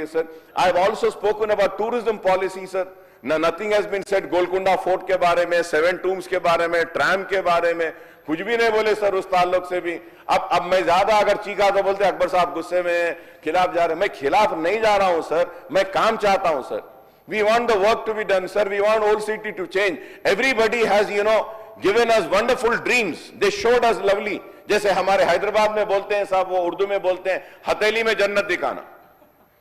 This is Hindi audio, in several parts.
sir. I have also spoken about tourism policy, sir. Nothing has been said. Golconda fort के बारे में, 7 टूम्स के बारे में, ट्रैम के बारे में कुछ भी नहीं बोले सर उस ताल्लुक से भी। अब मैं ज्यादा अगर चीखा तो बोलते अकबर साहब गुस्से में खिलाफ जा रहे हैं। मैं खिलाफ नहीं जा रहा हूं सर, मैं काम चाहता हूं sir. We want the work to be done, sir. We want old city to change. Everybody has, given us wonderful dreams. They showed us lovely. जैसे हमारे हैदराबाद में बोलते हैं साहब, वो उर्दू में बोलते हैं हथेली में जन्नत दिखाना।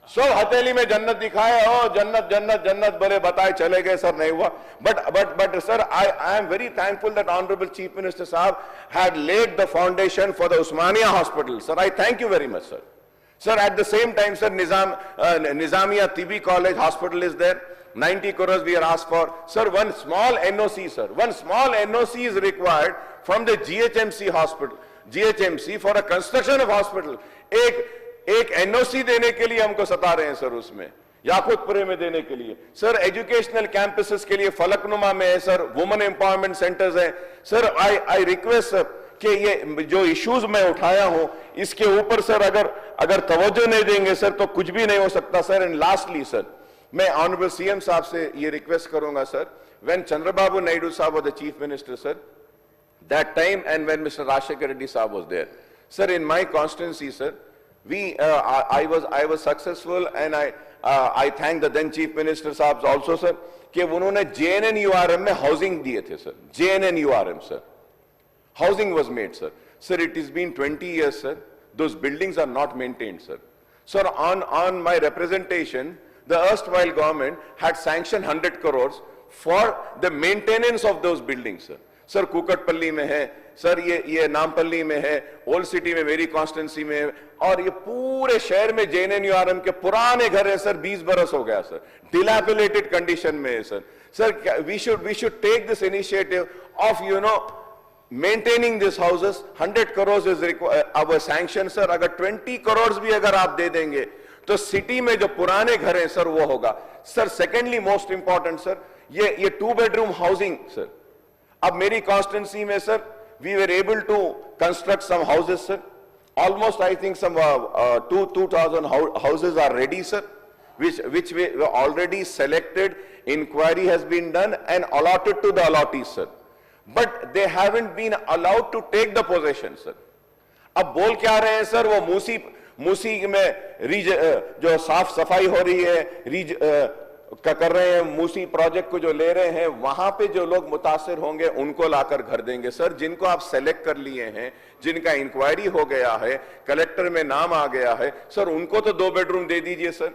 सब हथेली में जन्नत दिखाए, ओ जन्नत जन्नत जन्नत बोले, बताए चले गए सर, नहीं हुआ। But sir, I am very thankful that Honorable Chief Minister Saab had laid the foundation for the Usmania Hospital. Sir, I thank you very much, sir. Sir, at the same time, sir, Nizamiya TB College Hospital is there. 90 crores we are asked for. Sir, one small NOC, sir. One small NOC is required from the GHMC hospital, GHMC for a construction of hospital. एक NOC देने के लिए हमको सता रहे हैं सर, उसमें याकुतपुरे में देने के लिए। सर, एजुकेशनल कैंपसेस के लिए फलकनुमा में है सर, वुमेन एम्पावरमेंट सेंटर्स हैं। सर, आई रिक्वेस्ट सर कि ये जो इश्यूज मैं उठाया हूं, इसके ऊपर सर अगर तवज्जो नहीं देंगे सर तो कुछ भी नहीं हो सकता सर। एंड लास्टली सर, मैं ऑनरेबल सीएम साहब से ये रिक्वेस्ट करूंगा सर, व्हेन चंद्रबाबू नायडू साहब was the chief minister sir, that time, and when Mr. Rajshekar Reddy Saab was there, sir, in my constituency, sir, I was successful, and I thank the then Chief Minister Saab also, sir, कि उन्होंने JNNURM में housing दिए थे, sir. JNNURM, sir. Housing was made, sir. Sir, it has been 20 years, sir. Those buildings are not maintained, sir. Sir, on my representation, the erstwhile government had sanctioned 100 crores for the maintenance of those buildings, sir. Sir, Kukatpally में है सर, ये नामपल्ली में है, ओल्ड सिटी में मेरी कॉन्स्टिट्यूंसी में है, और ये पूरे शहर में JNNURM के पुराने घर है सर, 20 बरस हो गया सर, डिलैपिलेटेड कंडीशन में है sir. Sir, we should take this initiative of maintaining these houses. 100 crores is our sanction sir. अगर 20 crores भी अगर आप दे देंगे तो सिटी में जो पुराने घर हैं सर वो होगा sir. Secondly most important sir, ये 2 bedroom हाउसिंग सर, अब मेरी कॉन्स्टिट्यूंसी में sir we were able to construct some houses sir, almost I think some 2000 houses are ready sir, which we already selected, inquiry has been done and allotted to the allottees sir, but they haven't been allowed to take the possession sir. अब बोल क्या रहे हैं सर, वो मूसी में जो साफ सफाई हो रही है कर रहे हैं, मूसी प्रोजेक्ट को जो ले रहे हैं, वहां पे जो लोग मुतासिर होंगे उनको लाकर घर देंगे सर। जिनको आप सेलेक्ट कर लिए हैं, जिनका इंक्वायरी हो गया है, कलेक्टर में नाम आ गया है सर, उनको तो 2 bedroom दे दीजिए सर,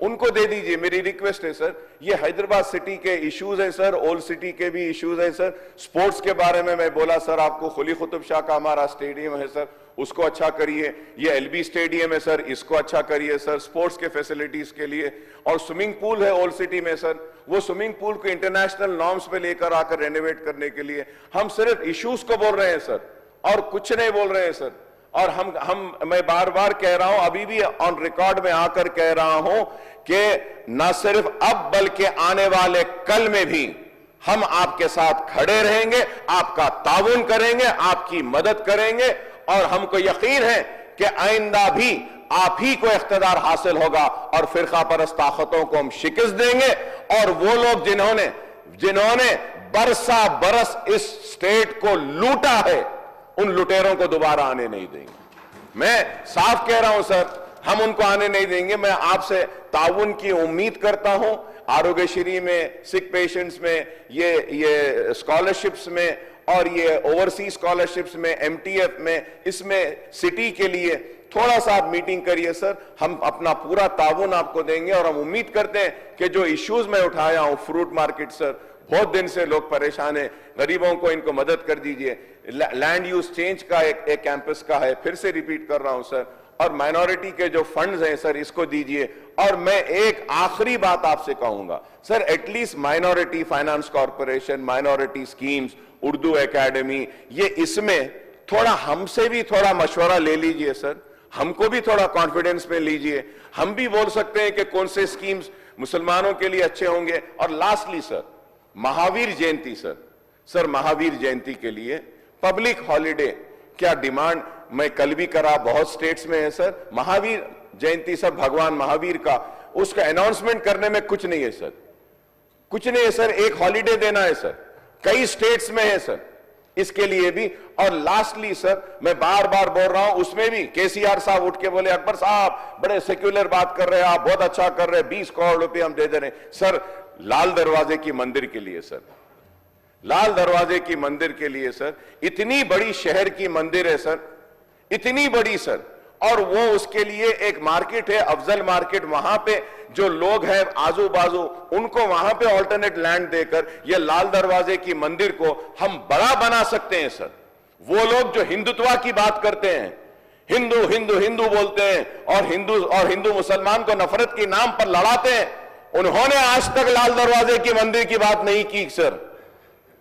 उनको दे दीजिए, मेरी रिक्वेस्ट है सर। ये हैदराबाद सिटी के इश्यूज हैं सर, ओल्ड सिटी के भी इश्यूज हैं सर। स्पोर्ट्स के बारे में मैं बोला सर आपको, कुली कुतुब शाह का हमारा स्टेडियम है सर, उसको अच्छा करिए। ये LB स्टेडियम है सर, इसको अच्छा करिए सर, स्पोर्ट्स के फैसिलिटीज के लिए। और स्विमिंग पूल है ओल्ड सिटी में सर, वो स्विमिंग पूल को इंटरनेशनल नॉर्म्स पे लेकर आकर रेनोवेट करने के लिए। हम सिर्फ इश्यूज को बोल रहे हैं सर और कुछ नहीं बोल रहे हैं सर। और मैं बार बार कह रहा हूं, अभी भी ऑन रिकॉर्ड में आकर कह रहा हूं कि न सिर्फ अब बल्कि आने वाले कल में भी हम आपके साथ खड़े रहेंगे, आपका ताउन करेंगे, आपकी मदद करेंगे, और हमको यकीन है कि आइंदा भी आप ही को इख्तिदार हासिल होगा और फिरका परस्त ताकतों को हम शिकस्त देंगे। और वो लोग जिन्होंने बरसा बरस इस स्टेट को लूटा है, उन लुटेरों को दोबारा आने नहीं देंगे। मैं साफ कह रहा हूं सर, हम उनको आने नहीं देंगे। मैं आपसे ताउन की उम्मीद करता हूं, आरोग्यश्री में, सिक पेशेंट्स में, ये स्कॉलरशिप्स में और ये ओवरसीज स्कॉलरशिप्स में, MTF में, इसमें सिटी के लिए थोड़ा सा आप मीटिंग करिए सर, हम अपना पूरा ताउन आपको देंगे। और हम उम्मीद करते हैं कि जो इश्यूज मैं उठाया हूं, फ्रूट मार्केट सर, बहुत दिन से लोग परेशान हैं, गरीबों को इनको मदद कर दीजिए। लैंड यूज चेंज का एक कैंपस का है, फिर से रिपीट कर रहा हूं सर। और माइनॉरिटी के जो फंड्स हैं सर, इसको दीजिए। और मैं एक आखिरी बात आपसे कहूंगा sir, at least minority finance corporation, minority schemes, Urdu academy, ये इसमें थोड़ा हमसे भी थोड़ा मशवरा ले लीजिए सर, हमको भी थोड़ा कॉन्फिडेंस में लीजिए। हम भी बोल सकते हैं कि कौन से स्कीम्स मुसलमानों के लिए अच्छे होंगे। और lastly sir, Mahavir Jayanti sir, Mahavir Jayanti के लिए पब्लिक हॉलिडे क्या डिमांड मैं कल भी करा, बहुत स्टेट्स में है सर। महावीर जयंती सर भगवान महावीर का, उसका अनाउंसमेंट करने में कुछ नहीं है सर, कुछ नहीं है सर। एक हॉलिडे देना है सर, कई स्टेट्स में है सर, इसके लिए भी। और लास्टली सर, मैं बार बार बोल रहा हूं, उसमें भी केसीआर साहब उठ के बोले अकबर साहब बड़े सेक्युलर बात कर रहे हैं आप, बहुत अच्छा कर रहे हैं, 20 करोड़ रुपए हम दे दे रहे हैं। सर लाल दरवाजे की मंदिर के लिए सर, लाल दरवाजे की मंदिर के लिए सर, इतनी बड़ी शहर की मंदिर है सर, इतनी बड़ी सर, और वो उसके लिए एक मार्केट है, अफजल मार्केट, वहां पे जो लोग हैं आजू बाजू, उनको वहां पे ऑल्टरनेट लैंड देकर ये लाल दरवाजे की मंदिर को हम बड़ा बना सकते हैं सर। वो लोग जो हिंदुत्व की बात करते हैं, हिंदू हिंदू हिंदू बोलते हैं और हिंदू मुसलमान को नफरत के नाम पर लड़ाते हैं, उन्होंने आज तक लाल दरवाजे की मंदिर की बात नहीं की सर,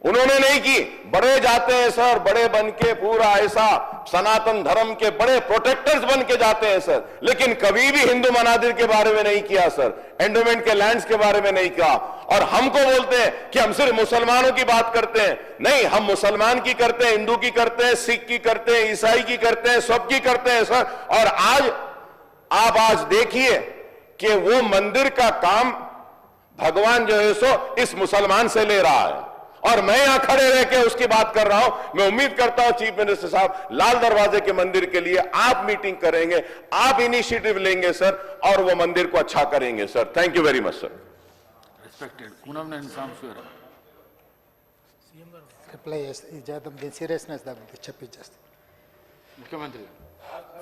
उन्होंने नहीं की। बड़े जाते हैं सर, बड़े बन के पूरा ऐसा सनातन धर्म के बड़े प्रोटेक्टर्स बन के जाते हैं सर, लेकिन कभी भी हिंदू मनादिर के बारे में नहीं किया सर, एंडोमेंट के लैंड्स के बारे में नहीं कहा। और हमको बोलते हैं कि हम सिर्फ मुसलमानों की बात करते हैं, नहीं, हम मुसलमान की करते हैं, हिंदू की करते हैं, सिख की करते हैं, ईसाई की करते हैं, सबकी करते हैं सर। और आज देखिए कि वो मंदिर का काम भगवान जो है सो इस मुसलमान से ले रहा है, और मैं यहां खड़े रह के उसकी बात कर रहा हूं। मैं उम्मीद करता हूं चीफ मिनिस्टर साहब लाल दरवाजे के मंदिर के लिए आप मीटिंग करेंगे, आप इनिशिएटिव लेंगे सर, और वो मंदिर को अच्छा करेंगे sir. Thank you very much sir. Respected Kunamneni Sambasivarao reply చేద్దాం, దీని సీరియస్నెస్ దగ్గర చెప్పించేస్తాం. ముఖ్యమంత్రి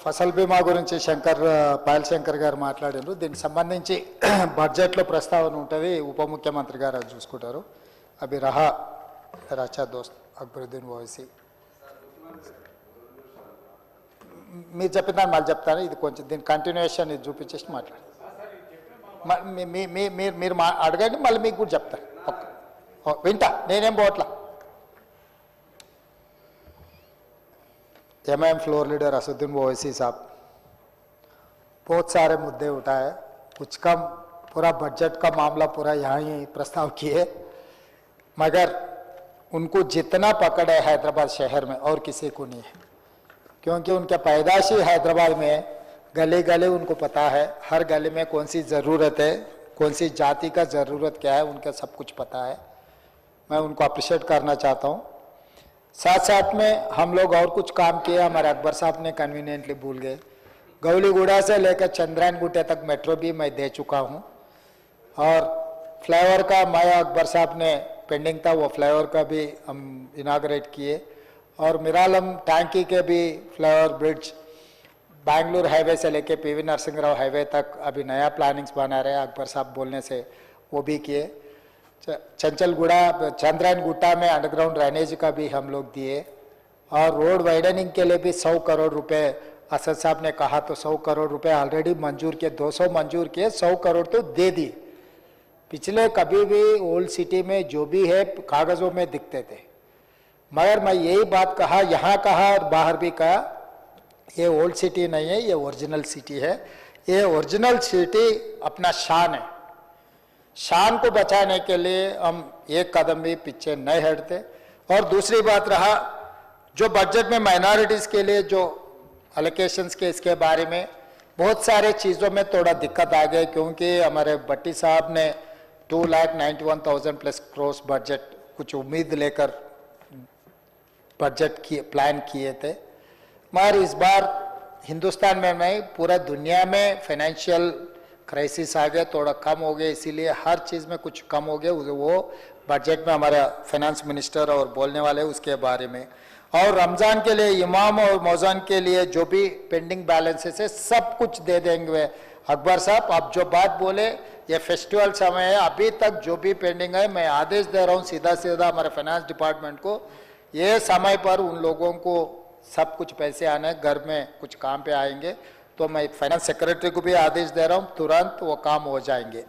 ఫసల్ బీమా గురించి పాయల్ శంకర్ గారు మాట్లాడారు. దీనికి సంబంధించి బడ్జెట్లో ప్రస్తావన ఉంటుంది, ఉప ముఖ్యమంత్రి గారు అది చూసుకుంటారు. అవి రహా मेरा अच्छा दोस्त అక్బరుద్దీన్ ఓవైసీ మీరు చెప్పిన దాన్ని మళ్ళీ చెప్తాను. ఇది కొంచెం దీని కంటిన్యూషన్ ఇది చూపించేసి మాట్లాడు. మీరు అడగండి, మళ్ళీ మీకు కూడా చెప్తాను. వింటా, నేనేం పోవట్లా. एमआईएम फ्लोर लीडर असदुद्दीन ओवैसी साहब बहुत सारे मुद्दे उठाए, कुछ कम पूरा बजट का मामला पूरा यहाँ ही प्रस्ताव किए, मगर उनको जितना पकड़ है हैदराबाद शहर में और किसी को नहीं है, क्योंकि उनके पैदाशी हैदराबाद में गली गली उनको पता है, हर गली में कौन सी ज़रूरत है, कौन सी जाति का ज़रूरत क्या है, उनका सब कुछ पता है. मैं उनको अप्रिशिएट करना चाहता हूँ. साथ साथ में हम लोग और कुछ काम किए, हमारे अकबर साहब ने कन्वीनियंटली भूल गए. गौलीगुड़ा से लेकर चंद्रायन गुटे तक मेट्रो भी मैं दे चुका हूँ, और फ्लाईओवर का मैं अकबर साहब ने पेंडिंग था, वो फ्लाईओवर का भी हम इनाग्रेट किए. और मिरालम टैंकी के भी फ्लाईओवर ब्रिड्ज बैंगलोर हाईवे से लेके पीवी नरसिंह राव हाईवे तक अभी नया प्लानिंग्स बना रहे हैं, अकबर साहब बोलने से वो भी किए. चंचलगुड़ा चंद्रायन गुट्टा में अंडरग्राउंड ड्रेनेज का भी हम लोग दिए, और रोड वाइडनिंग के लिए भी 100 करोड़ रुपए असद साहब ने कहा तो 100 करोड़ रुपए ऑलरेडी मंजूर किए, 200 मंजूर किए, 100 करोड़ तो दे दिए. पिछले कभी भी ओल्ड सिटी में जो भी है कागजों में दिखते थे, मगर मैं यही बात कहा, यहाँ कहा और बाहर भी कहा, ये ओल्ड सिटी नहीं है, ये ओरिजिनल सिटी है. ये ओरिजिनल सिटी अपना शान है, शान को बचाने के लिए हम एक कदम भी पीछे नहीं हटते. और दूसरी बात रहा जो बजट में माइनॉरिटीज़ के लिए जो एलोकेशंस के इसके बारे में बहुत सारे चीज़ों में थोड़ा दिक्कत आ गई, क्योंकि हमारे भट्टी साहब ने 2,91,000 प्लस करोड़ बजट कुछ उम्मीद लेकर बजट प्लान किए थे, मगर इस बार हिंदुस्तान में नहीं पूरा दुनिया में फाइनेंशियल क्राइसिस आ गया, थोड़ा कम हो गया, इसीलिए हर चीज़ में कुछ कम हो गया. वो बजट में हमारा फाइनेंस मिनिस्टर और बोलने वाले उसके बारे में. और रमज़ान के लिए इमाम और मौज़ान के लिए जो भी पेंडिंग बैलेंसेस है सब कुछ दे देंगे. अकबर साहब आप जो बात बोले, ये फेस्टिवल समय है, अभी तक जो भी पेंडिंग है मैं आदेश दे रहा हूँ सीधा सीधा हमारे फाइनेंस डिपार्टमेंट को, ये समय पर उन लोगों को सब कुछ पैसे आने, घर में कुछ काम पे आएंगे, तो मैं फाइनेंस सेक्रेटरी को भी आदेश दे रहा हूँ, तुरंत वो काम हो जाएंगे.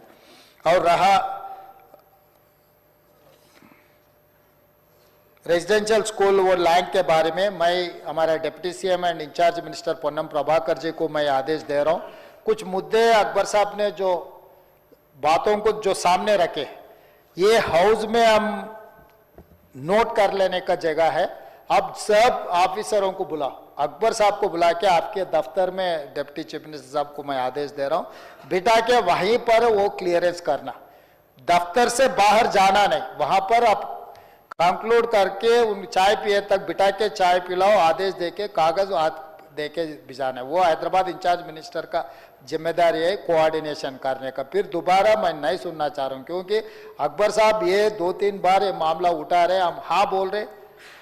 और रहा रेजिडेंशियल स्कूल वो लैंड के बारे में, मैं हमारा deputy CM and incharge minister Ponnam Prabhakar ji को मैं आदेश दे रहा हूँ. कुछ मुद्दे अकबर साहब ने जो बातों को जो सामने रखे, ये हाउस में हम नोट कर लेने का जगह है. अब सब ऑफिसरों को बुला, अकबर साहब को बुला के आपके दफ्तर में डिप्टी चीफ मिनिस्टर साहब को मैं आदेश दे रहा हूं, बिठा के वहीं पर वो क्लियरेंस करना, दफ्तर से बाहर जाना नहीं, वहां पर आप कंक्लूड करके उन चाय पिए तक बिठा के चाय पिलाओ, आदेश देके कागज दे के भिजाना है। वो हैदराबाद इंचार्ज मिनिस्टर का जिम्मेदारी है कोऑर्डिनेशन करने का। फिर दोबारा मैं नहीं सुनना चाह रहा हूं, क्योंकि अकबर साहब ये 2-3 बार ये मामला उठा रहे, हम हाँ बोल रहे,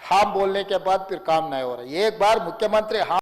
हाँ बोलने के बाद फिर काम नहीं हो रहा। एक बार मुख्यमंत्री हाँ